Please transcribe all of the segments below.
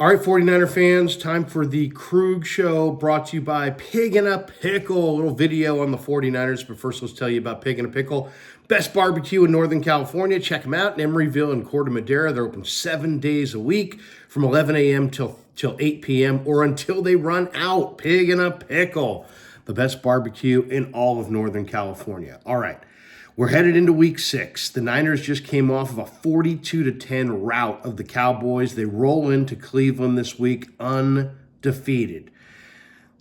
All right, 49er fans, time for the Krug Show brought to you by Pig in a Pickle. A little video on the 49ers, but first let's tell you about Pig in a Pickle. Best barbecue in Northern California. Check them out in Emeryville and Corte Madera. They're open 7 days a week from 11 a.m. till 8 p.m. or until they run out. Pig in a Pickle, the best barbecue in all of Northern California. All right. We're headed into week 6. The Niners just came off of a 42-10 rout of the Cowboys. They roll into Cleveland this week undefeated.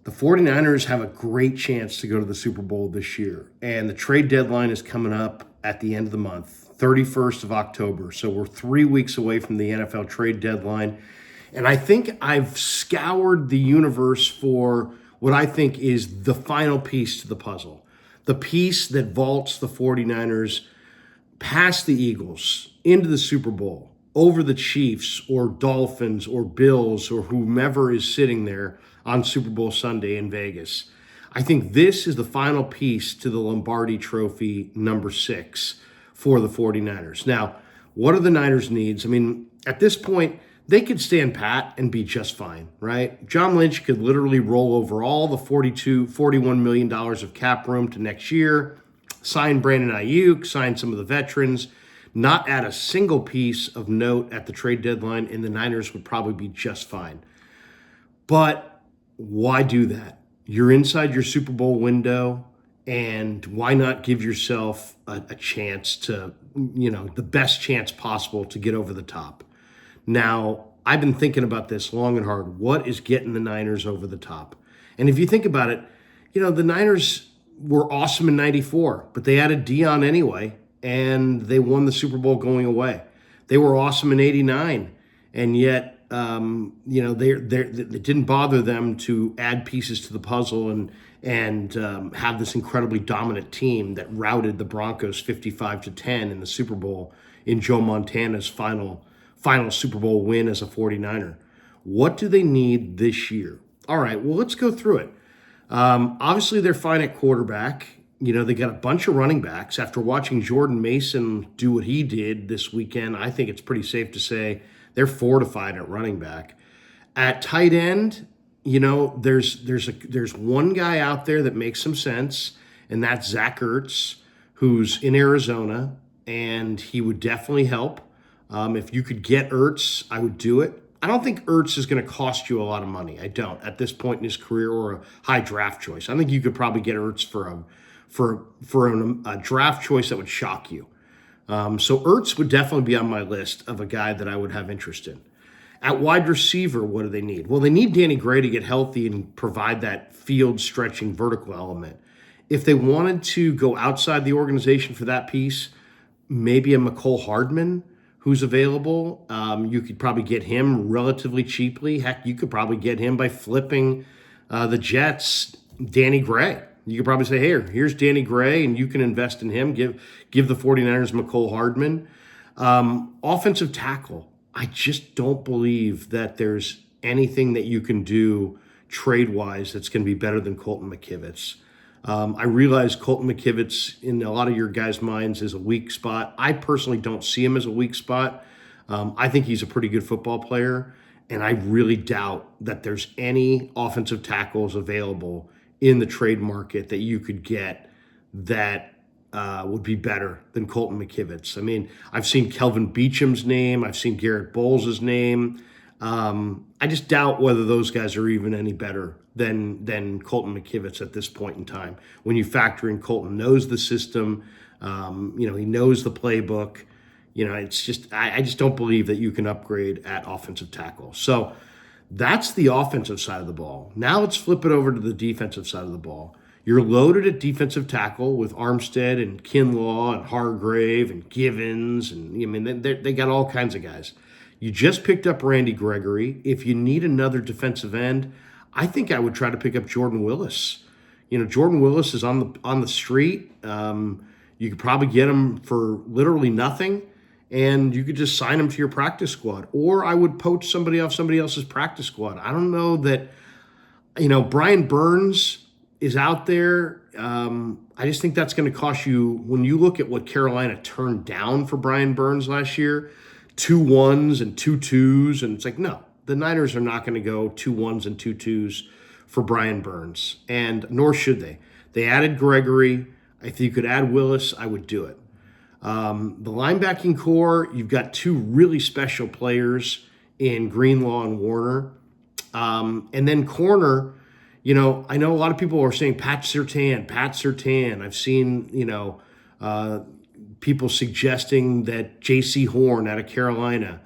The 49ers have a great chance to go to the Super Bowl this year. And the trade deadline is coming up at the end of the month, 31st of October. So we're 3 weeks away from the NFL trade deadline. And I think I've scoured the universe for what I think is the final piece to the puzzle. The piece that vaults the 49ers past the Eagles into the Super Bowl, over the Chiefs or Dolphins or Bills or whomever is sitting there on Super Bowl Sunday in Vegas. I think this is the final piece to the Lombardi Trophy number 6 for the 49ers. Now, what are the Niners' needs? I mean, at this point, they could stand pat and be just fine, right? John Lynch could literally roll over all the $41 million of cap room to next year, sign Brandon Ayuk, sign some of the veterans, not add a single piece of note at the trade deadline, and the Niners would probably be just fine. But why do that? You're inside your Super Bowl window, and why not give yourself a chance to, the best chance possible to get over the top? Now, I've been thinking about this long and hard. What is getting the Niners over the top? And if you think about it, the Niners were awesome in 94, but they added Dion anyway, and they won the Super Bowl going away. They were awesome in 89, and yet, it didn't bother them to add pieces to the puzzle and have this incredibly dominant team that routed the Broncos 55-10 in the Super Bowl in Joe Montana's final Super Bowl win as a 49er. What do they need this year? All right, well, let's go through it. Obviously, they're fine at quarterback. They got a bunch of running backs. After watching Jordan Mason do what he did this weekend, I think it's pretty safe to say they're fortified at running back. At tight end, there's one guy out there that makes some sense, and that's Zach Ertz, who's in Arizona, and he would definitely help. If you could get Ertz, I would do it. I don't think Ertz is going to cost you a lot of money. I don't at this point in his career, or a high draft choice. I think you could probably get Ertz for a draft choice that would shock you. So Ertz would definitely be on my list of a guy that I would have interest in. At wide receiver, what do they need? Well, they need Danny Gray to get healthy and provide that field stretching vertical element. If they wanted to go outside the organization for that piece, maybe a McCole Hardman who's available. You could probably get him relatively cheaply. Heck, you could probably get him by flipping the Jets, Danny Gray. You could probably say, hey, here's Danny Gray, and you can invest in him. Give the 49ers McCole Hardman. Offensive tackle. I just don't believe that there's anything that you can do trade-wise that's going to be better than Colton McKivitz. I realize Colton McKivitz in a lot of your guys' minds is a weak spot. I personally don't see him as a weak spot. I think he's a pretty good football player, and I really doubt that there's any offensive tackles available in the trade market that you could get that would be better than Colton McKivitz. I mean, I've seen Kelvin Beacham's name. I've seen Garrett Bowles' name. I just doubt whether those guys are even any better than Colton McKivitz at this point in time. When you factor in Colton knows the system, he knows the playbook. It's just I just don't believe that you can upgrade at offensive tackle. So that's the offensive side of the ball. Now let's flip it over to the defensive side of the ball. You're loaded at defensive tackle with Armstead and Kinlaw and Hargrave and Givens, and they got all kinds of guys. You just picked up Randy Gregory. If you need another defensive end, I think I would try to pick up Jordan Willis. Jordan Willis is on the street. You could probably get him for literally nothing, and you could just sign him to your practice squad. Or I would poach somebody off somebody else's practice squad. I don't know that, Brian Burns is out there. I just think that's going to cost you, when you look at what Carolina turned down for Brian Burns last year, 2 1s and 2 2s, and it's like, no, the Niners are not going to go 2-1s and 2-2s for Brian Burns, and nor should they. They added Gregory. If you could add Willis, I would do it. The linebacking core, you've got two really special players in Greenlaw and Warner. And then corner, I know a lot of people are saying Pat Surtain. I've seen, people suggesting that J.C. Horn out of Carolina.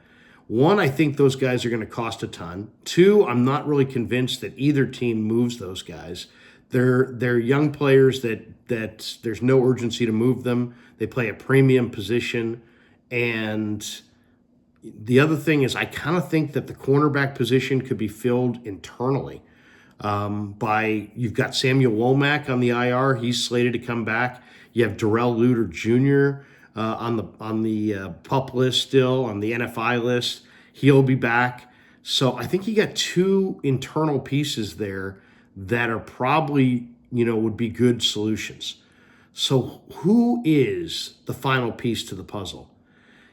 One, I think those guys are going to cost a ton. Two, I'm not really convinced that either team moves those guys. They're young players that there's no urgency to move them. They play a premium position. And the other thing is I kind of think that the cornerback position could be filled internally. You've got Samuel Womack on the IR. He's slated to come back. You have Darrell Luter Jr. On the PUP list still, on the NFI list. He'll be back. So I think you got two internal pieces there that are probably, would be good solutions. So who is the final piece to the puzzle?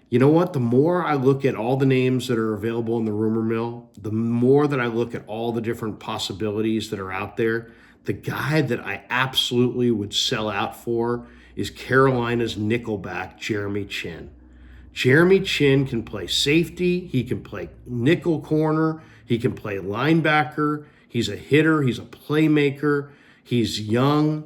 You know what? The more I look at all the names that are available in the rumor mill, the more that I look at all the different possibilities that are out there, the guy that I absolutely would sell out for is Carolina's nickelback, Jeremy Chinn. Jeremy Chinn can play safety. He can play nickel corner. He can play linebacker. He's a hitter. He's a playmaker. He's young.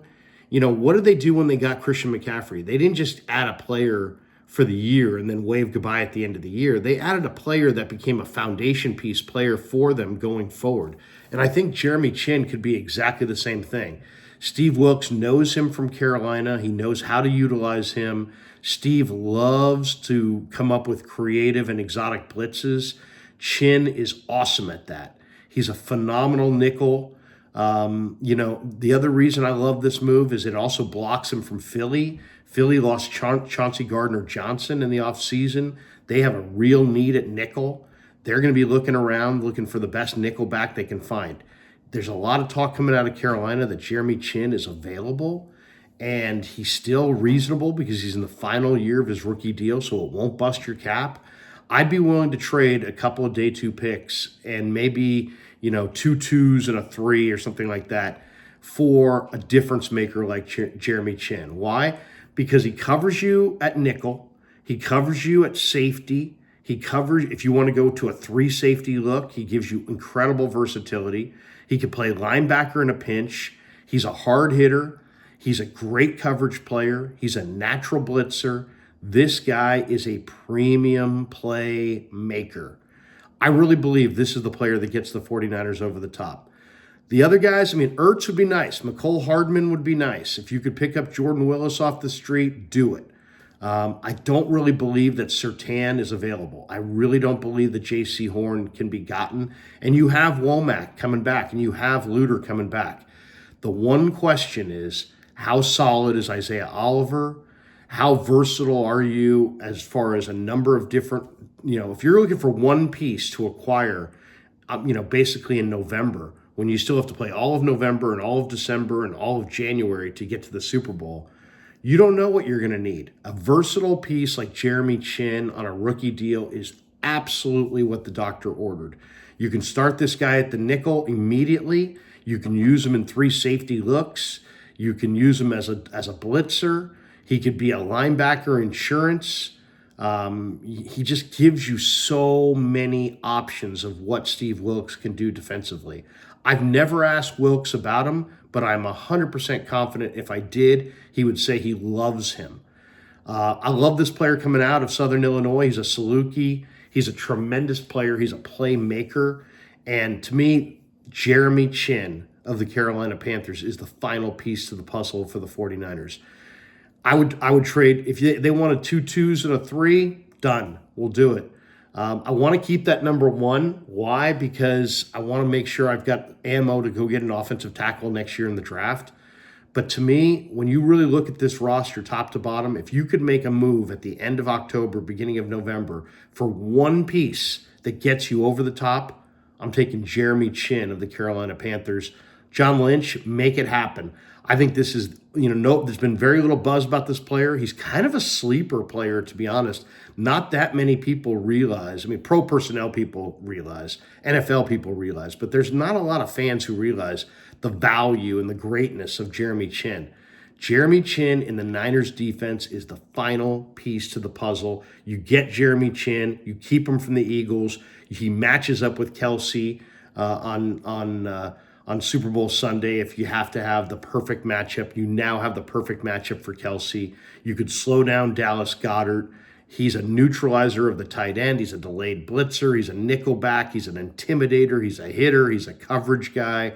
What did they do when they got Christian McCaffrey? They didn't just add a player for the year and then wave goodbye at the end of the year. They added a player that became a foundation piece player for them going forward. And I think Jeremy Chinn could be exactly the same thing. Steve Wilks knows him from Carolina. He knows how to utilize him. Steve loves to come up with creative and exotic blitzes. Chinn is awesome at that. He's a phenomenal nickel. The other reason I love this move is it also blocks him from Philly. Philly lost Chauncey Gardner-Johnson in the offseason. They have a real need at nickel. They're going to be looking around, looking for the best nickel back they can find. There's a lot of talk coming out of Carolina that Jeremy Chinn is available, and he's still reasonable because he's in the final year of his rookie deal, so it won't bust your cap. I'd be willing to trade a couple of day 2 picks and maybe, 2 2s and a 3 or something like that for a difference maker like Jeremy Chinn. Why? Because he covers you at nickel. He covers you at safety. He covers, if you want to go to a 3 safety look, he gives you incredible versatility. He can play linebacker in a pinch. He's a hard hitter. He's a great coverage player. He's a natural blitzer. This guy is a premium play maker. I really believe this is the player that gets the 49ers over the top. The other guys, Ertz would be nice. McCole Hardman would be nice. If you could pick up Jordan Willis off the street, do it. I don't really believe that Surtain is available. I really don't believe that J.C. Horn can be gotten. And you have Womack coming back, and you have Luter coming back. The one question is, how solid is Isaiah Oliver? How versatile are you as far as a number of different, if you're looking for one piece to acquire, basically in November, when you still have to play all of November and all of December and all of January to get to the Super Bowl, you don't know what you're going to need. A versatile piece like Jeremy Chinn on a rookie deal is absolutely what the doctor ordered. You can start this guy at the nickel immediately. You can use him in 3 safety looks. You can use him as a blitzer. He could be a linebacker insurance. He just gives you so many options of what Steve Wilks can do defensively. I've never asked Wilks about him, but I'm 100% confident if I did, he would say he loves him. I love this player coming out of Southern Illinois. He's a Saluki. He's a tremendous player. He's a playmaker. And to me, Jeremy Chinn of the Carolina Panthers is the final piece to the puzzle for the 49ers. I would trade, if they wanted 2 2s and a 3, done. We'll do it. I want to keep that number 1. Why? Because I want to make sure I've got ammo to go get an offensive tackle next year in the draft. But to me, when you really look at this roster top to bottom, if you could make a move at the end of October, beginning of November, for one piece that gets you over the top, I'm taking Jeremy Chinn of the Carolina Panthers John Lynch, make it happen. I think this is, there's been very little buzz about this player. He's kind of a sleeper player, to be honest. Not that many people realize. I mean, pro personnel people realize, NFL people realize, but there's not a lot of fans who realize the value and the greatness of Jeremy Chinn. Jeremy Chinn in the Niners defense is the final piece to the puzzle. You get Jeremy Chinn, you keep him from the Eagles. He matches up with Kelsey on Super Bowl Sunday. If you have to have the perfect matchup, you now have the perfect matchup for Kelsey. You could slow down Dallas Goedert. He's a neutralizer of the tight end. He's a delayed blitzer. He's a nickelback. He's an intimidator. He's a hitter. He's a coverage guy.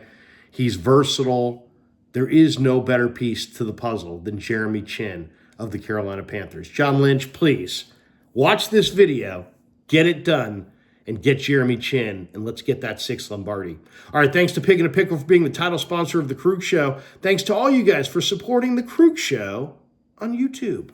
He's versatile. There is no better piece to the puzzle than Jeremy Chinn of the Carolina Panthers. John Lynch, please watch this video, get it done, and get Jeremy Chinn, and let's get that 6th Lombardi. All right, thanks to Pig and a Pickle for being the title sponsor of The Krug Show. Thanks to all you guys for supporting The Krug Show on YouTube.